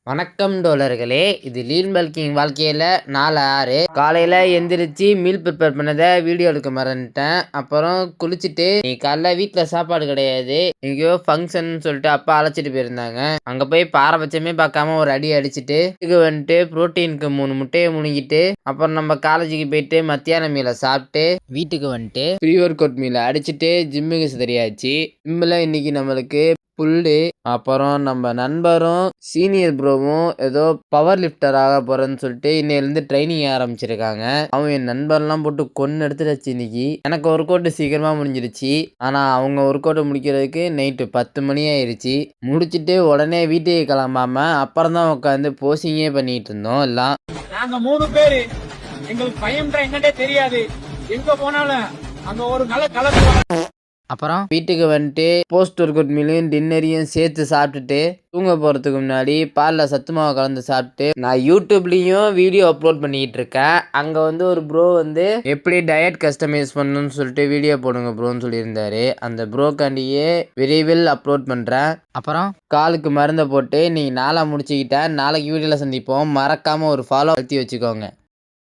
வணக்கம் தோழர்களே. இது லீன் பல்கிங் வாழ்க்கையில் நாள் 6. காலையில் எந்திரிச்சு மீல் ப்ரிப்பேர் பண்ணதை வீடியோ எடுக்க மறந்துட்டேன். அப்புறம் குளிச்சுட்டு நீ காலைல வீட்டில் சாப்பாடு கிடையாது, எங்கேயோ ஃபங்க்ஷன் சொல்லிட்டு அப்பா அழைச்சிட்டு போயிருந்தாங்க. அங்கே போய் பாரபட்சமே பார்க்காம ஒரு அடி அடிச்சுட்டு இதுக்கு வந்துட்டு ப்ரோட்டீனுக்கு 3 முட்டையை முழுங்கிட்டு அப்புறம் நம்ம காலேஜுக்கு போயிட்டு மத்தியான மீலை சாப்பிட்டு வீட்டுக்கு வந்துட்டு ப்ரீ ஒர்க் அவுட் மீலை அடிச்சுட்டு ஜிம்முக்கு சரியாச்சு. ஜிம்மில் இன்னைக்கு நம்மளுக்கு புல்லு, அப்புறம் நம்ம நண்பரும் சீனியர் ப்ரோவும் ஏதோ பவர் லிஃப்டர் ஆக போறேன்னு சொல்லிட்டு இன்னையிலேருந்து ட்ரைனிங் ஆரம்பிச்சிருக்காங்க. அவன் என் நண்பர்லாம் போட்டு கொன்று எடுத்துடுச்சு. இன்னைக்கு எனக்கு ஒர்க் அவுட் சீக்கிரமா முடிஞ்சிருச்சு. ஆனா அவங்க ஒர்க் அவுட் முடிக்கிறதுக்கு நைட்டு 10 மணி ஆயிடுச்சு. முடிச்சுட்டு உடனே வீட்டுக்கு கிளம்பாம அப்புறம் தான் உட்காந்து போசிங்கே பண்ணிட்டு இருந்தோம். எல்லாம் நாங்க 3 பேரு, எங்களுக்கு பயம் என்னன்னே தெரியாது. எங்க போனாலும் அங்க ஒரு நல்ல கலர். அப்புறம் வீட்டுக்கு வந்துட்டு போஸ்ட் ஒர்க் அவுட் மீலையும் டின்னரையும் சேர்த்து சாப்பிட்டுட்டு தூங்க போகிறதுக்கு முன்னாடி பாலில் சத்து மாவு கலந்து சாப்பிட்டு நான் யூடியூப்லேயும் வீடியோ அப்லோட் பண்ணிக்கிட்டு இருக்கேன். அங்கே வந்து ஒரு ப்ரோ வந்து எப்படி டயட் கஸ்டமைஸ் பண்ணணும்னு சொல்லிட்டு வீடியோ போடுங்க ப்ரோன்னு சொல்லியிருந்தாரு. அந்த ப்ரோக்காண்டியே விரைவில் அப்லோட் பண்ணுறேன். அப்புறம் காலுக்கு மருந்தை போட்டு நீங்கள் நாளாக முடிச்சுக்கிட்டேன். நாளைக்கு வீடியோவில் சந்திப்போம். மறக்காமல் ஒரு ஃபாலோ அழுத்தி வச்சுக்கோங்க.